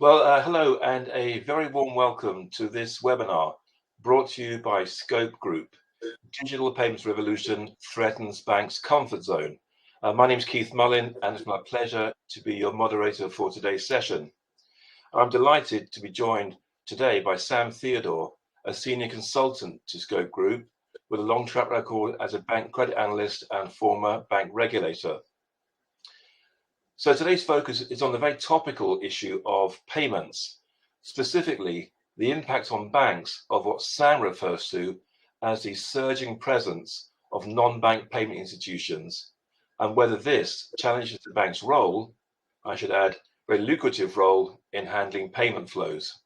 Hello and a very warm welcome to this webinar brought to you by Scope Group. Digital Payments Revolution Threatens Banks' Comfort Zone. My name is Keith Mullin and it's my pleasure to be your moderator for today's session. I'm delighted to be joined today by Sam Theodore, a senior consultant to Scope Group with a long track record as a bank credit analyst and former bank regulator. So today's focus is on the very topical issue of payments, specifically the impact on banks of what Sam refers to as the surging presence of non-bank payment institutions, and whether this challenges the bank's role, I should add, very lucrative role in handling payment flows.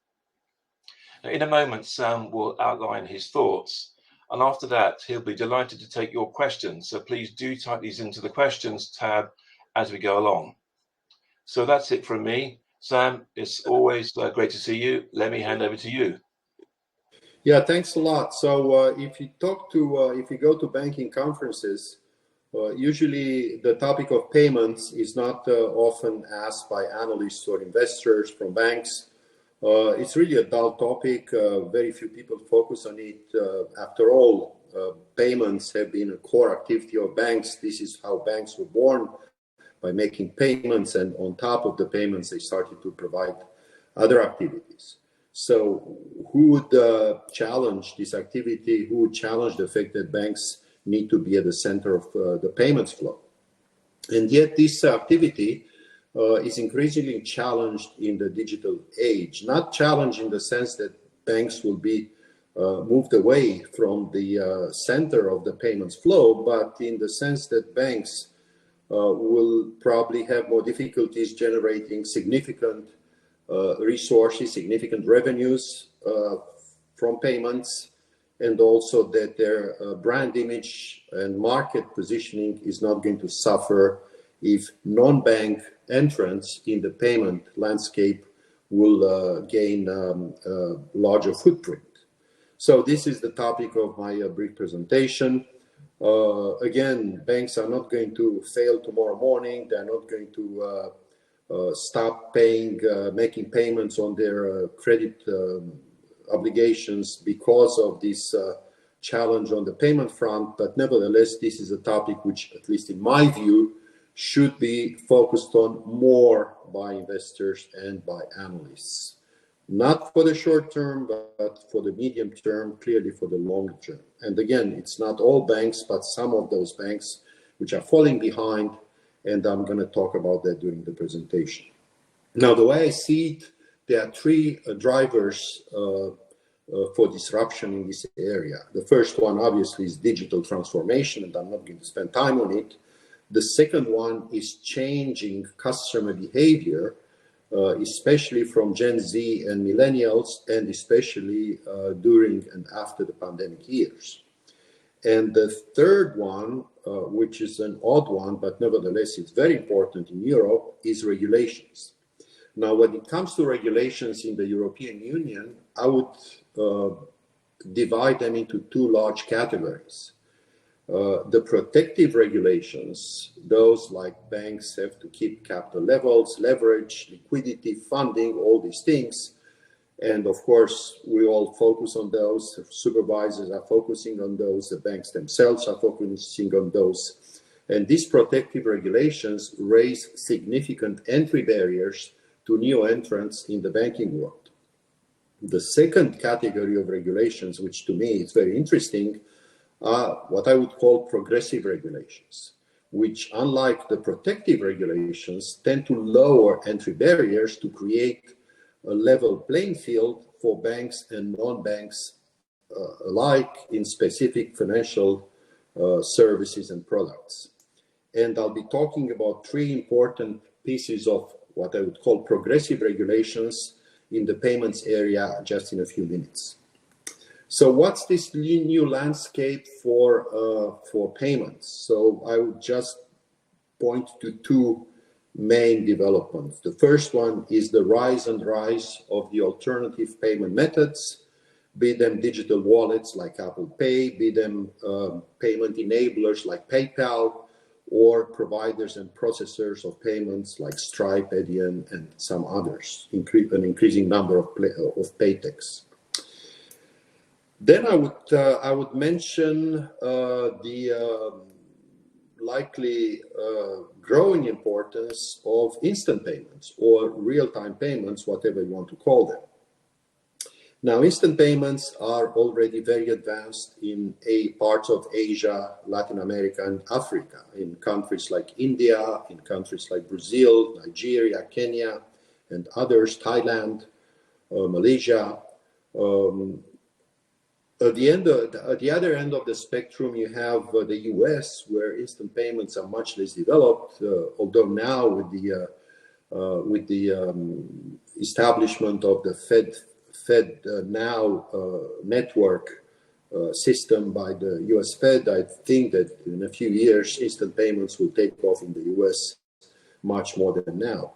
Now, in a moment, Sam will outline his thoughts, and after that, he'll be delighted to take your questions. So please do type these into the questions tab as we go along. So that's it from me. Sam, it's always great to see you. Let me hand over to you. Yeah, thanks a lot. So if you go to banking conferences, usually the topic of payments is not often asked by analysts or investors from banks. It's really a dull topic. Very few people focus on it. After all, payments have been a core activity of banks. This is how banks were born, by making payments, and on top of the payments, they started to provide other activities. So who would challenge this activity? Who would challenge the fact that banks need to be at the center of the payments flow? And yet this activity is increasingly challenged in the digital age. Not challenged in the sense that banks will be moved away from the center of the payments flow, but in the sense that banks will probably have more difficulties generating significant resources, significant revenues from payments, and also that their brand image and market positioning is not going to suffer if non-bank entrants in the payment landscape will gain a larger footprint. So this is the topic of my brief presentation. Again, banks are not going to fail tomorrow morning. They're not going to stop making payments on their credit obligations because of this challenge on the payment front. But nevertheless, this is a topic which, at least in my view, should be focused on more by investors and by analysts. Not for the short term, but for the medium term, clearly for the long term. And again, it's not all banks, but some of those banks which are falling behind, and I'm going to talk about that during the presentation. Now, the way I see it, there are three drivers for disruption in this area. The first one, obviously, is digital transformation, and I'm not going to spend time on it. The second one is changing customer behavior, especially from Gen Z and millennials, and especially during and after the pandemic years. And the third one, which is an odd one, but nevertheless it's very important in Europe, is regulations. Now, when it comes to regulations in the European Union, I would divide them into two large categories. The protective regulations, those like banks have to keep capital levels, leverage, liquidity, funding, all these things. And of course, we all focus on those. Supervisors are focusing on those. The banks themselves are focusing on those. And these protective regulations raise significant entry barriers to new entrants in the banking world. The second category of regulations, which to me is very interesting, are what I would call progressive regulations, which, unlike the protective regulations, tend to lower entry barriers to create a level playing field for banks and non-banks alike in specific financial services and products. And I'll be talking about three important pieces of what I would call progressive regulations in the payments area just in a few minutes. So what's this new landscape for payments? So I would just point to two main developments. The first one is the rise of the alternative payment methods, be them digital wallets like Apple Pay, be them payment enablers like PayPal, or providers and processors of payments like Stripe, Adyen, and some others, an increasing number of paytechs. Then I would mention the likely growing importance of instant payments or real-time payments, whatever you want to call them. Now, instant payments are already very advanced in parts of Asia, Latin America, and Africa, in countries like India, in countries like Brazil, Nigeria, Kenya, and others, Thailand, Malaysia. At the other end of the spectrum, you have the US, where instant payments are much less developed, although now with the establishment of the Fed Now network system by the US Fed, I think that in a few years, instant payments will take off in the US much more than now.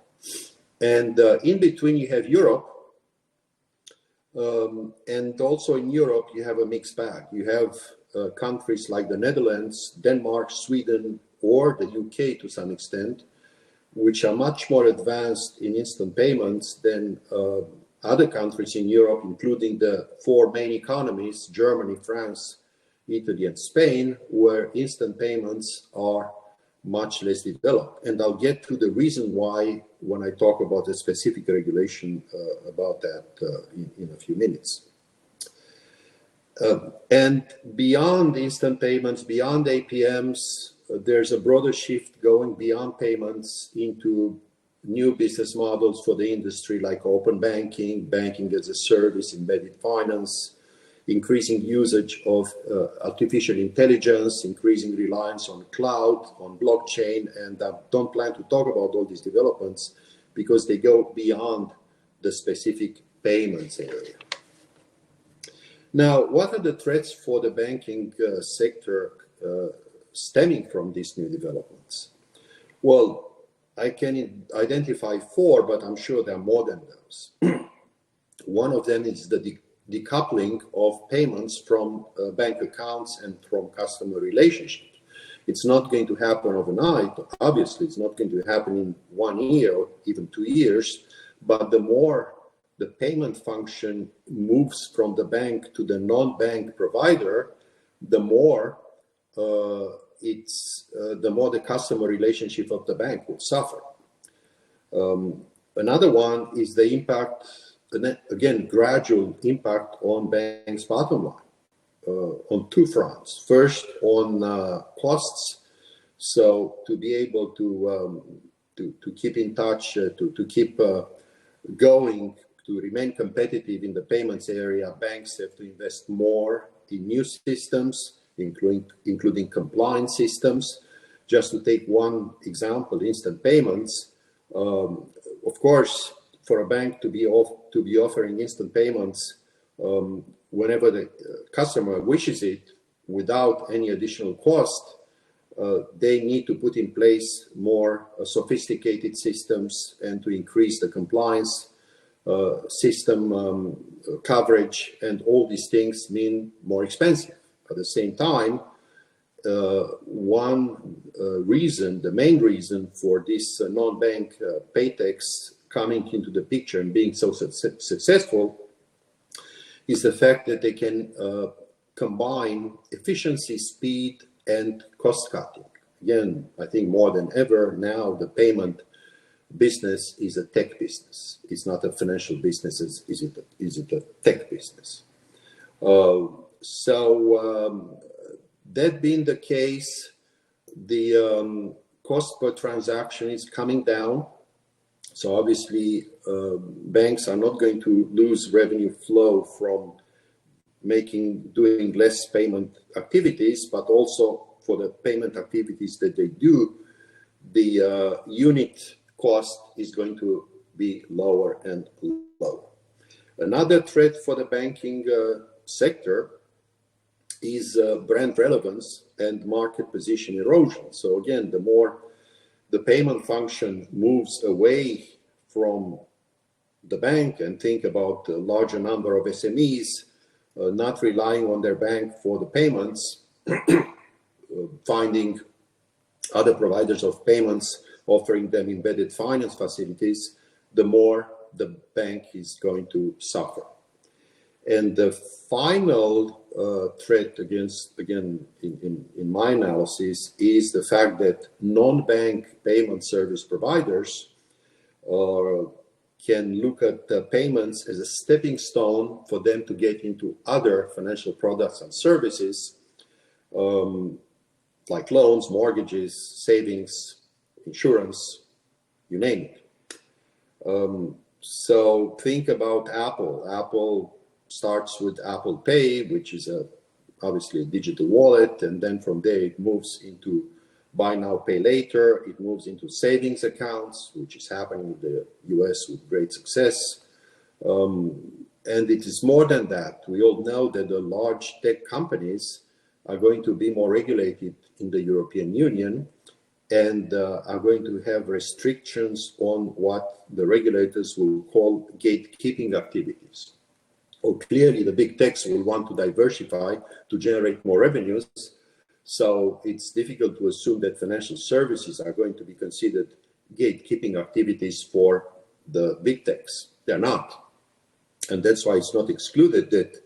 And in between, you have Europe. And also in Europe, you have a mixed bag. You have countries like the Netherlands, Denmark, Sweden, or the UK to some extent, which are much more advanced in instant payments than other countries in Europe, including the four main economies, Germany, France, Italy, and Spain, where instant payments are much less developed. And I'll get to the reason why when I talk about the specific regulation about that in a few minutes. And beyond instant payments, beyond APMs, there's a broader shift going beyond payments into new business models for the industry, like open banking, banking as a service, embedded finance, increasing usage of artificial intelligence, increasing reliance on cloud, on blockchain, and I don't plan to talk about all these developments because they go beyond the specific payments area. Now, what are the threats for the banking sector stemming from these new developments? Well, I can identify four, but I'm sure there are more than those. One of them is the decoupling of payments from bank accounts and from customer relationships. It's not going to happen overnight. Obviously, it's not going to happen in 1 year or even 2 years. But the more the payment function moves from the bank to the non-bank provider, the more the customer relationship of the bank will suffer. Another one is the impact, again, gradual impact on banks' bottom line on two fronts. First, on costs. So to be able to keep in touch, to keep going, to remain competitive in the payments area, banks have to invest more in new systems, including compliance systems. Just to take one example, instant payments. Of course, for a bank to be offering instant payments whenever the customer wishes it, without any additional cost, they need to put in place more sophisticated systems and to increase the compliance system coverage, and all these things mean more expensive. At the same time, the main reason for this non-bank paytechs coming into the picture and being so successful is the fact that they can combine efficiency, speed, and cost cutting. Again, I think more than ever now, the payment business is a tech business. It's not a financial business. Is it a tech business? That being the case, the cost per transaction is coming down. So obviously, banks are not going to lose revenue flow from doing less payment activities, but also for the payment activities that they do, the unit cost is going to be lower and lower. Another threat for the banking sector is brand relevance and market position erosion. So again, the more the payment function moves away from the bank, and think about a larger number of SMEs not relying on their bank for the payments, finding other providers of payments offering them embedded finance facilities, the more the bank is going to suffer. And the final threat against, again, in my analysis, is the fact that non-bank payment service providers can look at payments as a stepping stone for them to get into other financial products and services, like loans, mortgages, savings, insurance, you name it. So think about Apple. Apple starts with Apple Pay, which is obviously a digital wallet, and then from there it moves into buy now, pay later. It moves into savings accounts, which is happening in the US with great success. And it is more than that. We all know that the large tech companies are going to be more regulated in the European Union and are going to have restrictions on what the regulators will call gatekeeping activities. Or clearly the big techs will want to diversify to generate more revenues. So it's difficult to assume that financial services are going to be considered gatekeeping activities for the big techs. They're not. And that's why it's not excluded that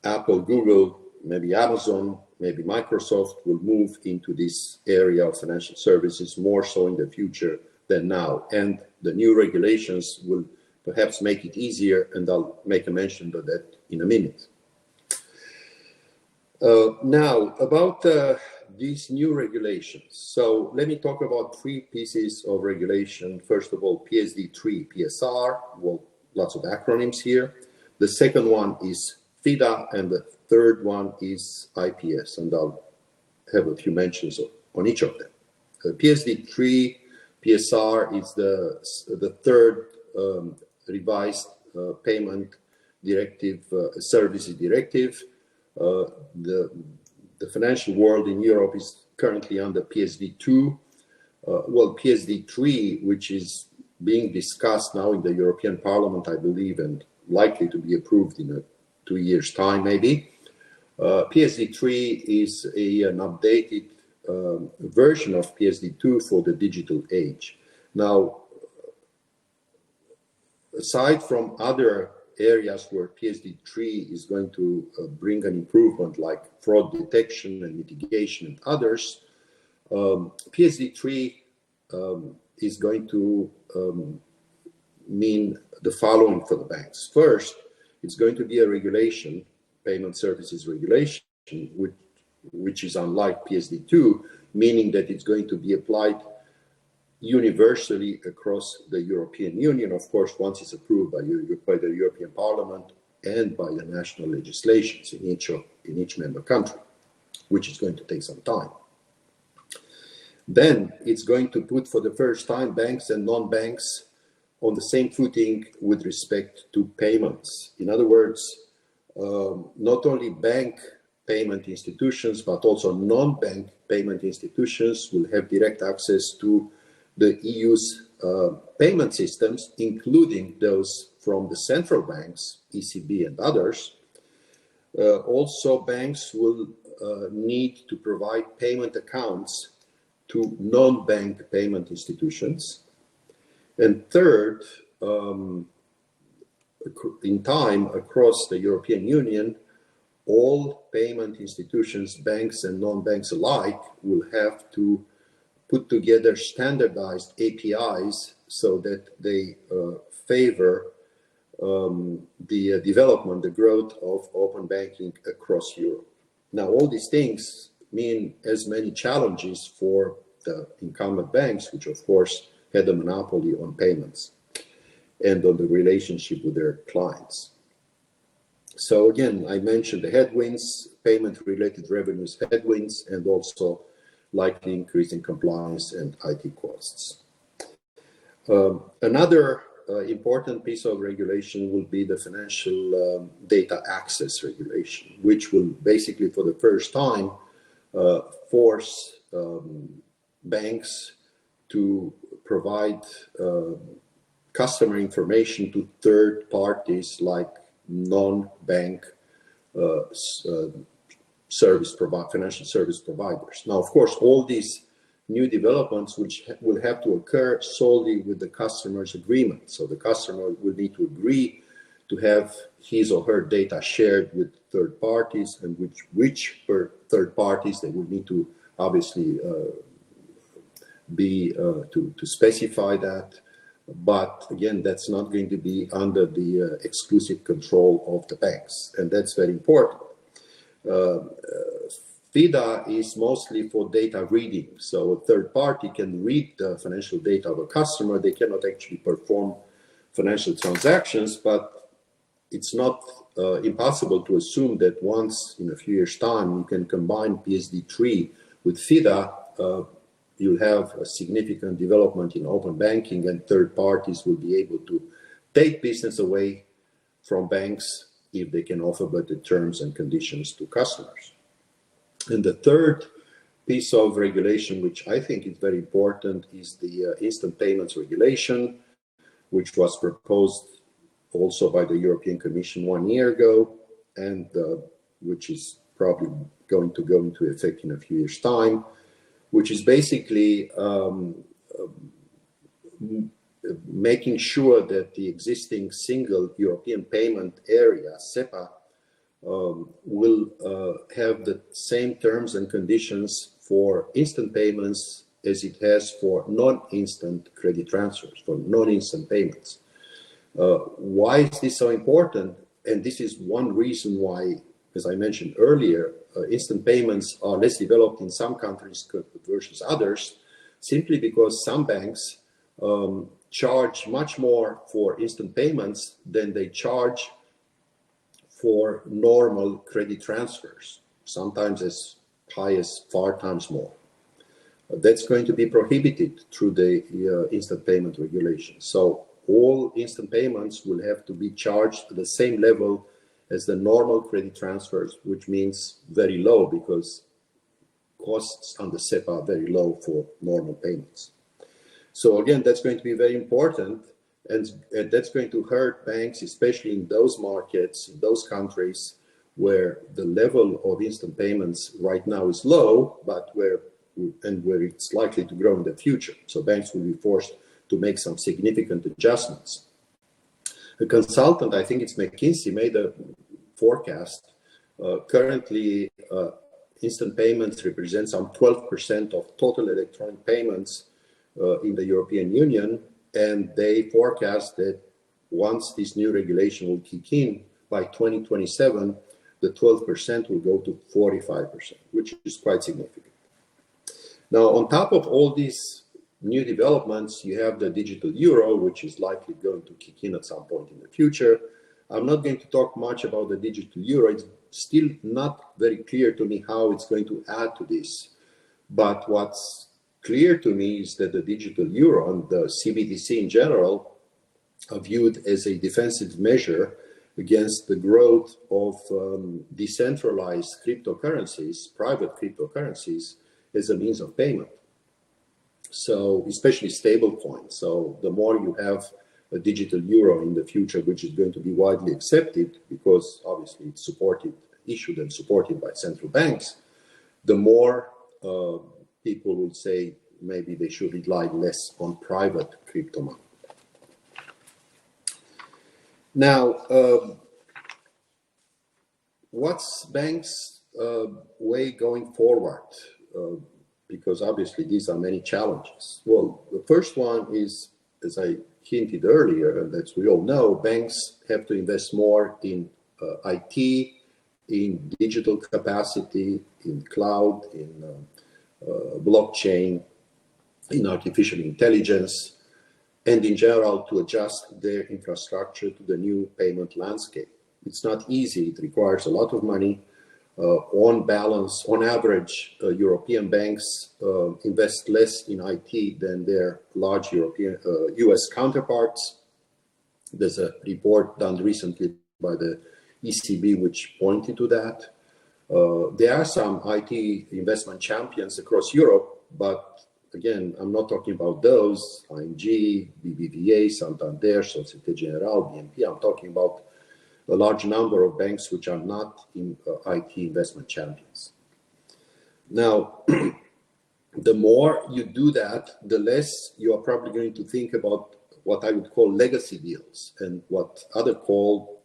Apple, Google, maybe Amazon, maybe Microsoft will move into this area of financial services more so in the future than now. And the new regulations will perhaps make it easier, and I'll make a mention of that in a minute. Now, about these new regulations. So let me talk about three pieces of regulation. First of all, PSD3, PSR, well, lots of acronyms here. The second one is FIDA, and the third one is IPS, and I'll have a few mentions on each of them. PSD3, PSR is the third revised payment directive, services directive. The financial world in Europe is currently under PSD2. Well, PSD3, which is being discussed now in the European Parliament, I believe, and likely to be approved in 2 years' time, maybe. PSD3 is an updated version of PSD2 for the digital age. Now, aside from other areas where PSD3 is going to bring an improvement like fraud detection and mitigation and others, PSD3 is going to mean the following for the banks. First, it's going to be a regulation, payment services regulation, which is unlike PSD2, meaning that it's going to be applied universally across the European Union, of course, once it's approved by the European Parliament and by the national legislations in each member country, which is going to take some time. Then it's going to put for the first time banks and non-banks on the same footing with respect to payments. In other words, not only bank payment institutions, but also non-bank payment institutions will have direct access to the EU's payment systems, including those from the central banks, ECB and others. Also, banks will need to provide payment accounts to non-bank payment institutions. And third, in time across the European Union, all payment institutions, banks and non-banks alike, will have to put together standardized APIs so that they favor the development, the growth of open banking across Europe. Now, all these things mean as many challenges for the incumbent banks, which of course had a monopoly on payments and on the relationship with their clients. So again, I mentioned the headwinds, payment-related revenues headwinds, and also likely increase in compliance and IT costs. Another important piece of regulation will be the financial data access regulation, which will basically for the first time force banks to provide customer information to third parties like non-bank financial service providers. Now, of course, all these new developments which will have to occur solely with the customer's agreement. So the customer will need to agree to have his or her data shared with third parties, and which third parties they will need to obviously to specify that. But again, that's not going to be under the exclusive control of the banks, and that's very important. FIDA is mostly for data reading, so a third party can read the financial data of a customer. They cannot actually perform financial transactions, but it's not impossible to assume that once in a few years' time you can combine PSD3 with FIDA, you'll have a significant development in open banking, and third parties will be able to take business away from banks if they can offer better terms and conditions to customers. And the third piece of regulation, which I think is very important, is the instant payments regulation, which was proposed also by the European Commission 1 year ago, and which is probably going to go into effect in a few years' time, which is basically making sure that the existing single European payment area, SEPA, will have the same terms and conditions for instant payments as it has for non-instant credit transfers, for non-instant payments. Why is this so important? And this is one reason why, as I mentioned earlier, instant payments are less developed in some countries versus others, simply because some banks charge much more for instant payments than they charge for normal credit transfers, sometimes as high as 4 times more. That's going to be prohibited through the instant payment regulation. So all instant payments will have to be charged at the same level as the normal credit transfers, which means very low, because costs under SEPA are very low for normal payments. So again, that's going to be very important, and that's going to hurt banks, especially in those markets, in those countries where the level of instant payments right now is low, but where it's likely to grow in the future. So banks will be forced to make some significant adjustments. A consultant, I think it's McKinsey, made a forecast. Currently, instant payments represent some 12% of total electronic payments in the European Union, and they forecast that once this new regulation will kick in by 2027, the 12% will go to 45%, which is quite significant. Now, on top of all these new developments, you have the digital euro, which is likely going to kick in at some point in the future. I'm not going to talk much about the digital euro. It's still not very clear to me how it's going to add to this. But what's clear to me is that the digital euro and the CBDC in general are viewed as a defensive measure against the growth of decentralized cryptocurrencies, private cryptocurrencies, as a means of payment. So especially stable coins. So the more you have a digital euro in the future, which is going to be widely accepted because obviously it's issued and supported by central banks, the more people will say maybe they should rely less on private crypto money. Now, what's banks' way going forward? Because obviously these are many challenges. Well, the first one is, as I hinted earlier, and as we all know, banks have to invest more in IT, in digital capacity, in cloud, in blockchain, in artificial intelligence, and in general to adjust their infrastructure to the new payment landscape. It's not easy. It requires a lot of money. On balance, on average, European banks invest less in IT than their large US counterparts. There's a report done recently by the ECB which pointed to that. There are some IT investment champions across Europe, but again, I'm not talking about those, ING, BBVA, Santander, Societe Generale, BNP. I'm talking about a large number of banks which are not in IT investment champions. Now, the more you do that, the less you are probably going to think about what I would call legacy deals and what others call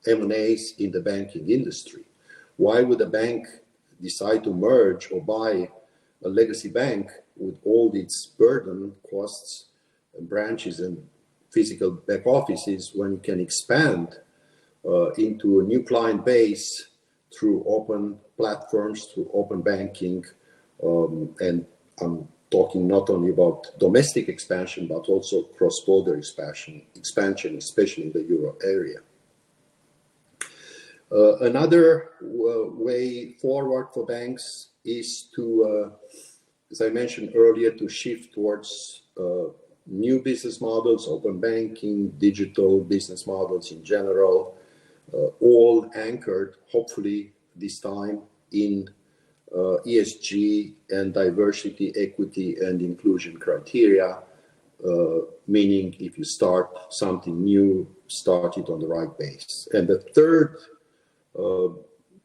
M&As in the banking industry. Why would a bank decide to merge or buy a legacy bank with all its burden, costs, and branches and physical back offices when you can expand into a new client base through open platforms, through open banking, and I'm talking not only about domestic expansion, but also cross-border expansion, especially in the Euro area. Another way forward for banks is to, as I mentioned earlier, to shift towards new business models, open banking, digital business models in general, all anchored, hopefully this time, in ESG and diversity, equity, and inclusion criteria, meaning if you start something new, start it on the right base. And the third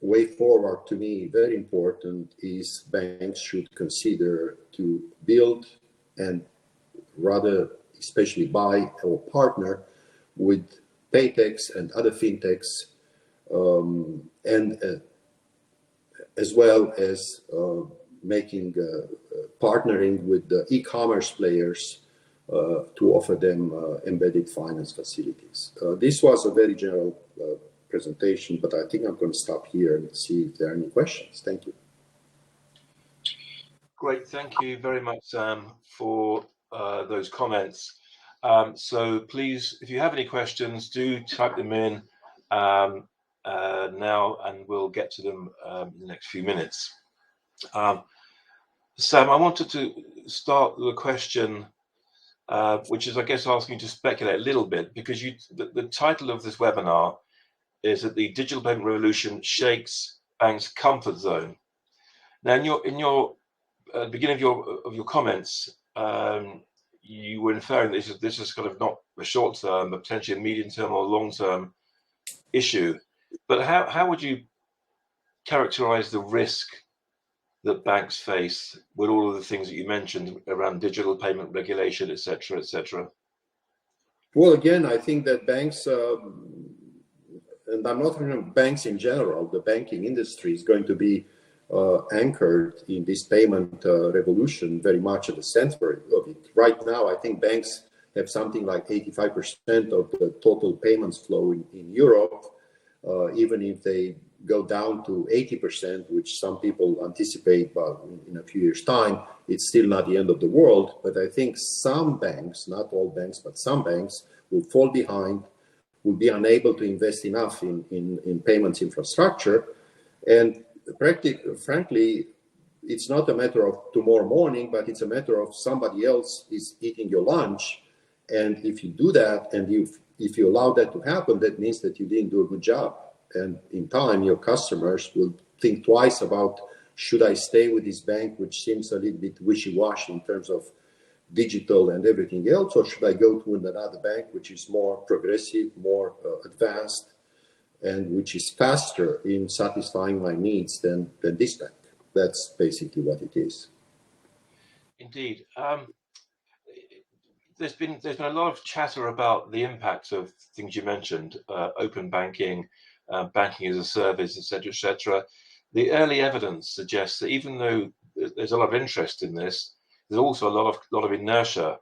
way forward, to me, very important, is banks should consider to build and rather especially buy or partner with paytechs and other fintechs, and as well as partnering with the e-commerce players to offer them embedded finance facilities. This was a very general presentation, but I think I'm going to stop here and see if there are any questions. Thank you. Great, thank you very much, Sam, for those comments. So please, if you have any questions, do type them in now, and we'll get to them in the next few minutes. Sam, I wanted to start with a question, which is, I guess, asking you to speculate a little bit, because the title of this webinar is that the digital payment revolution shakes banks' comfort zone. Now, in your beginning of your comments, you were inferring that this is kind of not a short term, but potentially a medium term or long term issue. But how would you characterize the risk that banks face with all of the things that you mentioned around digital payment regulation, et cetera, et cetera? Well, again, I think that banks, and I'm not talking about banks in general, the banking industry is going to be anchored in this payment revolution, very much at the center of it. Right now, I think banks have something like 85% of the total payments flow in Europe. Even if they go down to 80%, which some people anticipate, but in a few years' time, it's still not the end of the world. But I think some banks, not all banks, but some banks will fall behind, will be unable to invest enough in payments infrastructure. And frankly, it's not a matter of tomorrow morning, but it's a matter of somebody else is eating your lunch. And if you do that, and if you allow that to happen, that means that you didn't do a good job. And in time, your customers will think twice about, should I stay with this bank, which seems a little bit wishy-washy in terms of digital and everything else, or should I go to another bank, which is more progressive, more advanced, and which is faster in satisfying my needs than this bank? That's basically what it is. Indeed. There's been a lot of chatter about the impact of things you mentioned, open banking, banking as a service, etc., etc. The early evidence suggests that even though there's a lot of interest in this, there's also a lot of inertia.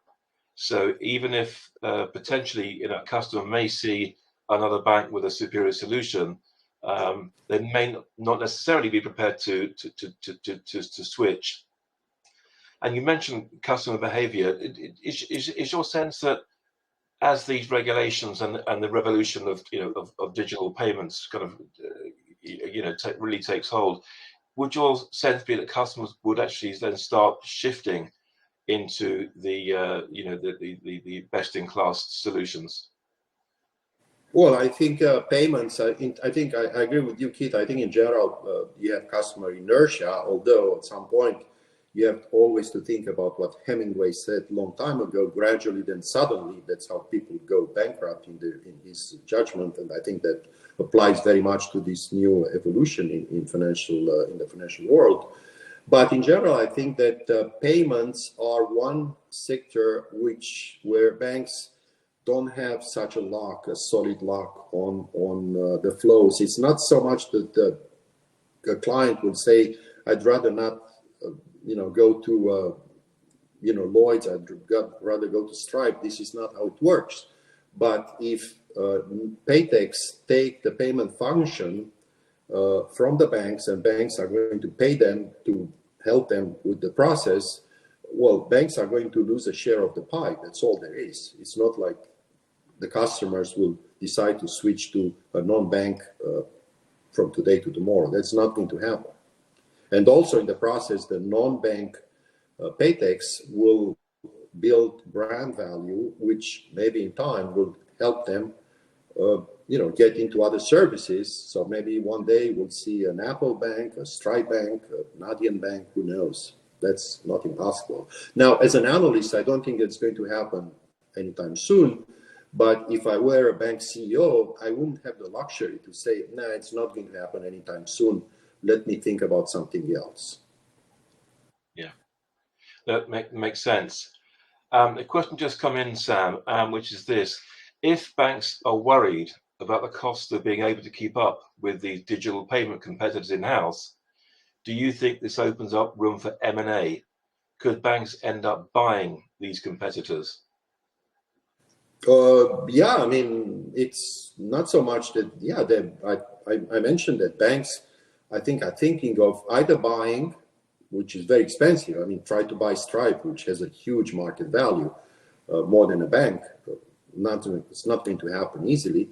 So even if potentially a customer may see another bank with a superior solution, they may not necessarily be prepared to switch. And you mentioned customer behavior. Is your sense that as these regulations and the revolution of digital payments kind of really takes hold, would your sense be that customers would actually then start shifting into the best-in-class solutions? Well, I think payments, I think I agree with you, Keith. I think in general, you have customer inertia, although at some point you have always to think about what Hemingway said a long time ago, gradually then suddenly. That's how people go bankrupt in his judgment. And I think that applies very much to this new evolution in the financial world. But in general, I think that payments are one sector where banks don't have such a solid lock on the flows. It's not so much that the client would say, "I'd rather not, go to Lloyd's. I'd rather go to Stripe." This is not how it works. But if paytechs take the payment function from the banks, and banks are going to pay them to help them with the process, well, banks are going to lose a share of the pie. That's all there is. It's not like the customers will decide to switch to a non-bank from today to tomorrow. That's not going to happen. And also in the process, the non-bank paytechs will build brand value, which maybe in time will help them get into other services. So maybe one day we'll see an Apple Bank, a Stripe Bank, a Nadian Bank, who knows? That's not impossible. Now, as an analyst, I don't think it's going to happen anytime soon. But if I were a bank CEO, I wouldn't have the luxury to say, "No, it's not going to happen anytime soon. Let me think about something else." Yeah, that makes sense. A question just come in, Sam, which is this: if banks are worried about the cost of being able to keep up with these digital payment competitors in-house, do you think this opens up room for M&A? Could banks end up buying these competitors? Yeah, I mean, it's not so much that, yeah, I mentioned that banks, I think, are thinking of either buying, which is very expensive. I mean, try to buy Stripe, which has a huge market value, more than a bank. It's not going to happen easily,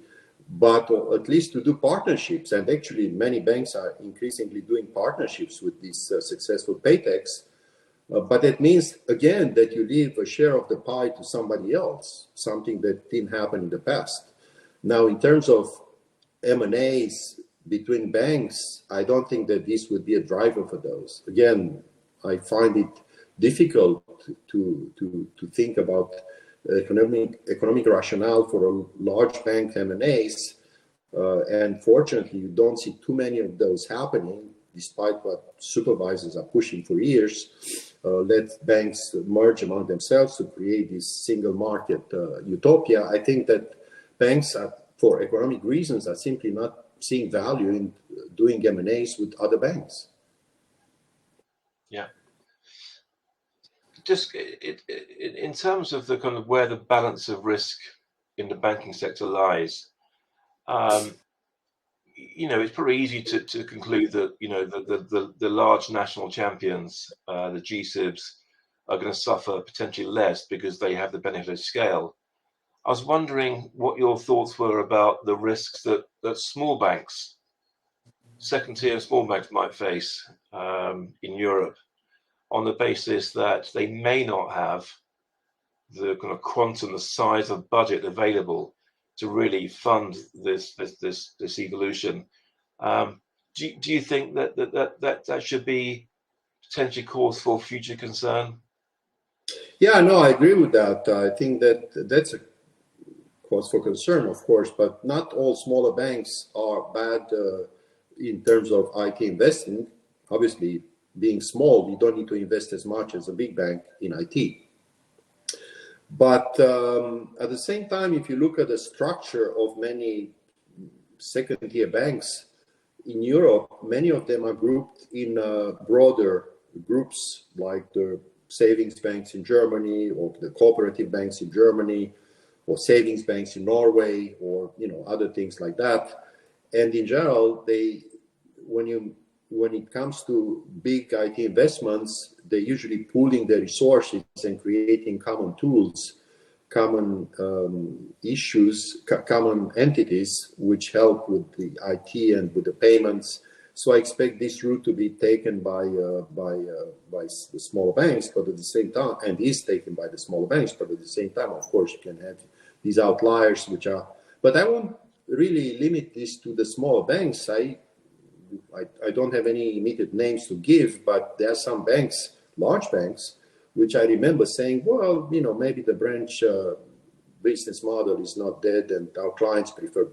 but at least to do partnerships. And actually, many banks are increasingly doing partnerships with these successful paytechs. But it means, again, that you leave a share of the pie to somebody else, something that didn't happen in the past. Now, in terms of M&As between banks, I don't think that this would be a driver for those. Again, I find it difficult to think about economic rationale for a large bank M&As. And fortunately, you don't see too many of those happening, despite what supervisors are pushing for years. Let banks merge among themselves to create this single market utopia. I think that banks are, for economic reasons, are simply not seeing value in doing M&As with other banks. Yeah. Just in terms of the kind of where the balance of risk in the banking sector lies, it's pretty easy to conclude that the large national champions, the GSIBs, are going to suffer potentially less because they have the benefit of scale. I was wondering what your thoughts were about the risks that small banks, second-tier small banks, might face in Europe, on the basis that they may not have the kind of quantum, the size of budget available to really fund this evolution. Do you think that should be potentially cause for future concern? Yeah, no, I agree with that. I think that that's a cause for concern, of course, but not all smaller banks are bad in terms of IT investing. Obviously, being small, you don't need to invest as much as a big bank in IT. But at the same time, if you look at the structure of many second-tier banks in Europe, many of them are grouped in broader groups, like the savings banks in Germany, or the cooperative banks in Germany, or savings banks in Norway, or other things like that. And in general, when it comes to big IT investments, they're usually pooling their resources and creating common tools, common issues, common entities, which help with the IT and with the payments. So I expect this route to be taken by the smaller banks, but at the same time, and is taken by the smaller banks, but at the same time, of course, you can have these outliers, which are. But I won't really limit this to the smaller banks. I don't have any immediate names to give, but there are some banks, large banks, which I remember saying, well, maybe the branch business model is not dead, and our clients prefer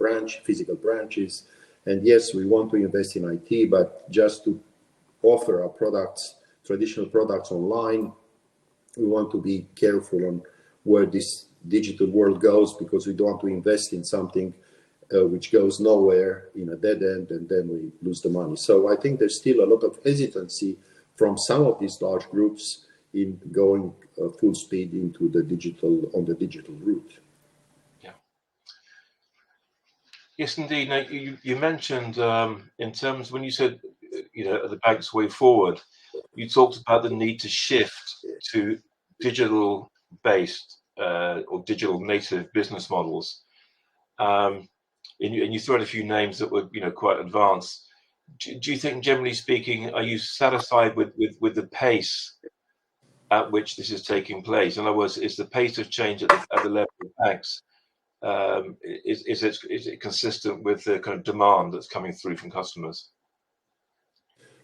physical branches. And yes, we want to invest in IT, but just to offer our products traditional products online. We want to be careful on where this digital world goes, because we don't want to invest in something which goes nowhere, in a dead end, and then we lose the money. So I think there's still a lot of hesitancy from some of these large groups in going full speed into the digital, on the digital route. Yeah. Yes, indeed. Now, you mentioned in terms, when you said, the bank's way forward, you talked about the need to shift to digital based or digital native business models. And you threw out a few names that were, quite advanced. Do you think, generally speaking, are you satisfied with the pace at which this is taking place? In other words, is the pace of change at the level of banks, is it consistent with the kind of demand that's coming through from customers?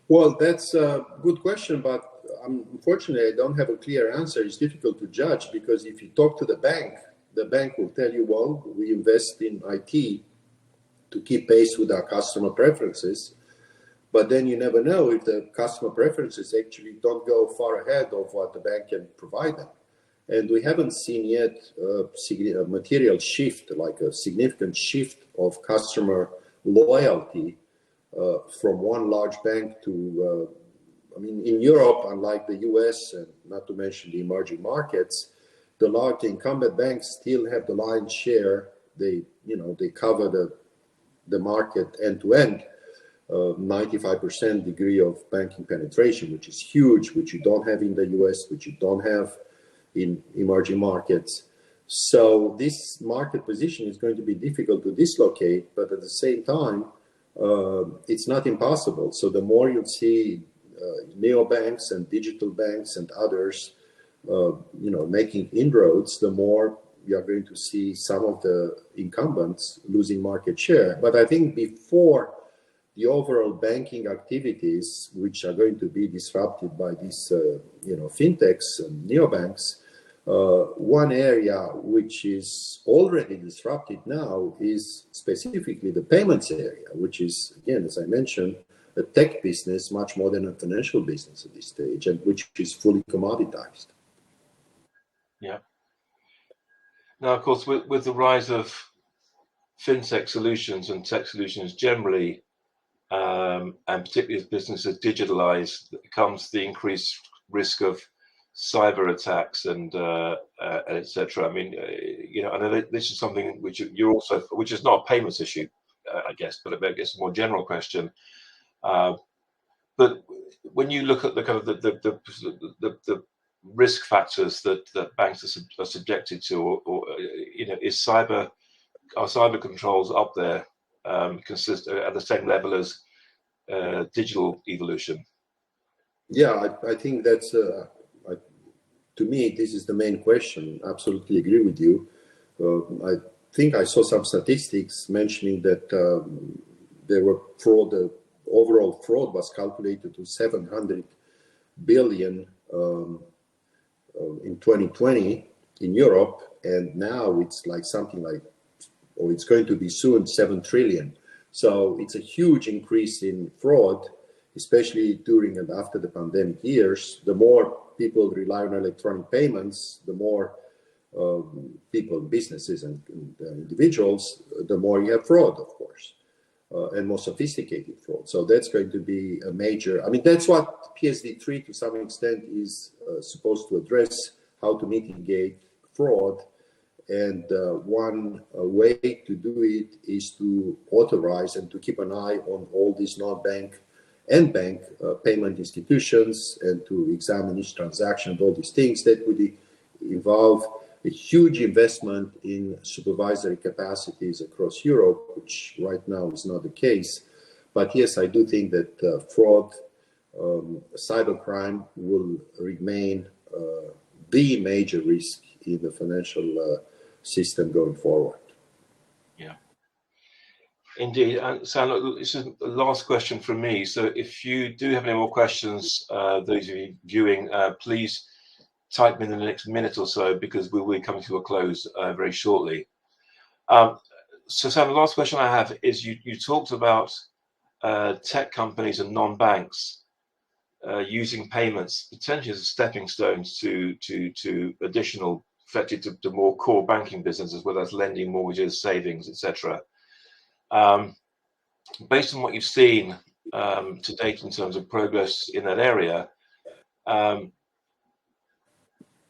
Well, that's a good question, but unfortunately, I don't have a clear answer. It's difficult to judge, because if you talk to the bank will tell you, well, we invest in IT to keep pace with our customer preferences. But then you never know if the customer preferences actually don't go far ahead of what the bank can provide them. And we haven't seen yet a material shift, like a significant shift of customer loyalty from one large bank to, in Europe, unlike the US, and not to mention the emerging markets, the large incumbent banks still have the lion's share. They cover the market end to end. 95% degree of banking penetration, which is huge, which you don't have in the US, which you don't have in emerging markets. So this market position is going to be difficult to dislocate, but at the same time, it's not impossible. So the more you see neobanks and digital banks and others, making inroads, the more we are going to see some of the incumbents losing market share. But I think before the overall banking activities, which are going to be disrupted by these, fintechs and neobanks, one area which is already disrupted now is specifically the payments area, which is, again, as I mentioned, a tech business much more than a financial business at this stage, and which is fully commoditized. Yeah. Now, of course, with the rise of fintech solutions and tech solutions generally, and particularly as businesses digitalize, comes the increased risk of cyber attacks and etc. I know this is something which which is not a payments issue, I guess, but I guess a more general question. But when you look at the kind of the risk factors that banks are subjected to, or are cyber controls up there consist at the same level as digital evolution? Yeah, I think that's to me, this is the main question. Absolutely agree with you. I think I saw some statistics mentioning that there were the overall fraud was calculated to 700 billion in 2020 in Europe, and now it's like something like, or it's going to be soon 7 trillion. So it's a huge increase in fraud, especially during and after the pandemic years. The more people rely on electronic payments, the more people, businesses and individuals, the more you have fraud, of course, and more sophisticated fraud. So that's going to be a major, that's what PSD3 to some extent is supposed to address, how to mitigate fraud. And one way to do it is to authorize and to keep an eye on all these non-bank and bank payment institutions, and to examine each transaction, all these things. That would involve a huge investment in supervisory capacities across Europe, which right now is not the case. But yes, I do think that fraud, cybercrime will remain the major risk in the financial system going forward. Yeah, indeed. And Sam, this is the last question from me. So if you do have any more questions, those of you viewing, please type them in the next minute or so, because we will be coming to a close very shortly. So Sam, the last question I have is, you talked about tech companies and non-banks using payments potentially as stepping stones to additional, effectively to more core banking businesses, whether that's lending, mortgages, savings, etc. Based on what you've seen to date in terms of progress in that area,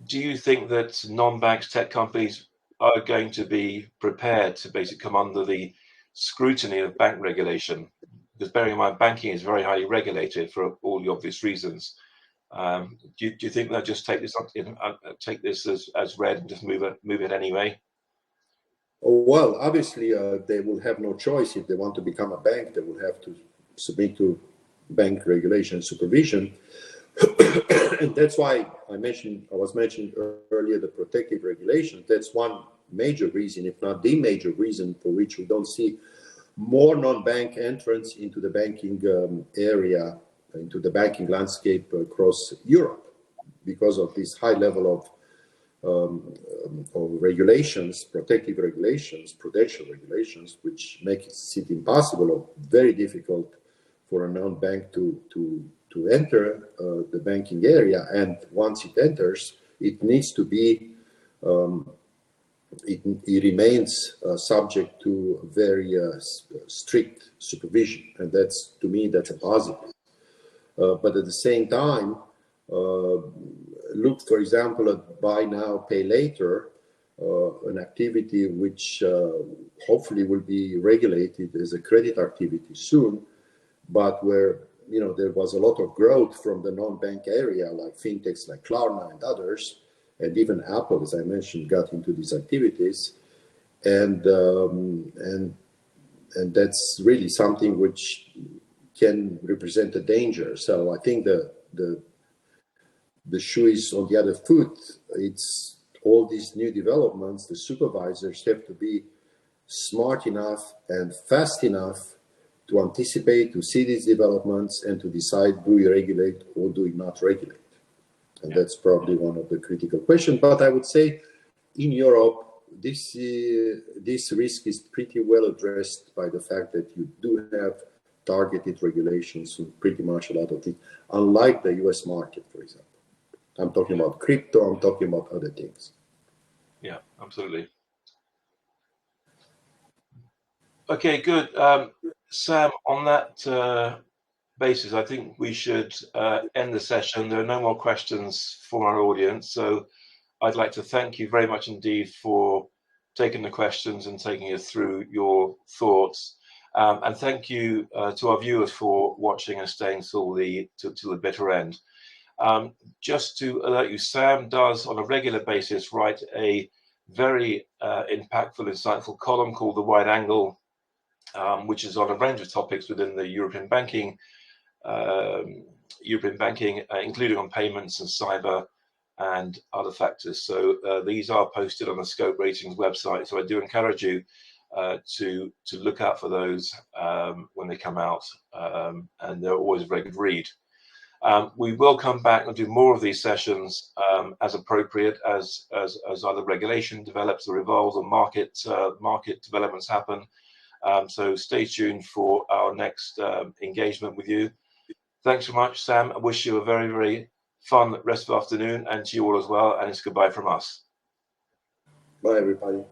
do you think that non-banks tech companies are going to be prepared to basically come under the scrutiny of bank regulation? Because bearing in mind, banking is very highly regulated for all the obvious reasons. Do you think they'll just take this as read and just move it anyway? Well, obviously, they will have no choice. If they want to become a bank, they will have to submit to bank regulation and supervision. And that's why I was mentioning earlier the protective regulation. That's one major reason, if not the major reason, for which we don't see more non-bank entrants into the banking area, into the banking landscape across Europe, because of this high level of regulations, protective regulations, prudential regulations, which make it impossible or very difficult for a non-bank to enter the banking area. And once it enters, it needs to be, it remains subject to very strict supervision. And that's, to me, that's a positive. But at the same time, look, for example, at buy now, pay later, an activity which hopefully will be regulated as a credit activity soon, but where there was a lot of growth from the non-bank area, like fintechs like Klarna and others, and even Apple, as I mentioned, got into these activities, and that's really something which can represent a danger. So I think the shoe is on the other foot. It's all these new developments. The supervisors have to be smart enough and fast enough to anticipate, to see these developments, and to decide, do we regulate or do we not regulate? And that's probably one of the critical questions. But I would say in Europe, this risk is pretty well addressed by the fact that you do have targeted regulations on pretty much a lot of things, unlike the US market, for example. I'm talking about crypto, I'm talking about other things. Yeah, absolutely. Okay, good. Sam, on that basis, I think we should end the session. There are no more questions from our audience. So I'd like to thank you very much indeed for taking the questions and taking us through your thoughts. And thank you to our viewers for watching and staying till the bitter end. Just to alert you, Sam does on a regular basis write a very impactful, insightful column called The Wide Angle, which is on a range of topics within the European banking, including on payments and cyber and other factors. So these are posted on the Scope Ratings website. So I do encourage you to look out for those when they come out, and they're always a very good read. We will come back and do more of these sessions as appropriate as either regulation develops or evolves or market developments happen. So stay tuned for our next engagement with you. Thanks so much, Sam. I wish you a very, very fun rest of the afternoon, and to you all as well. And it's goodbye from us. Bye, everybody.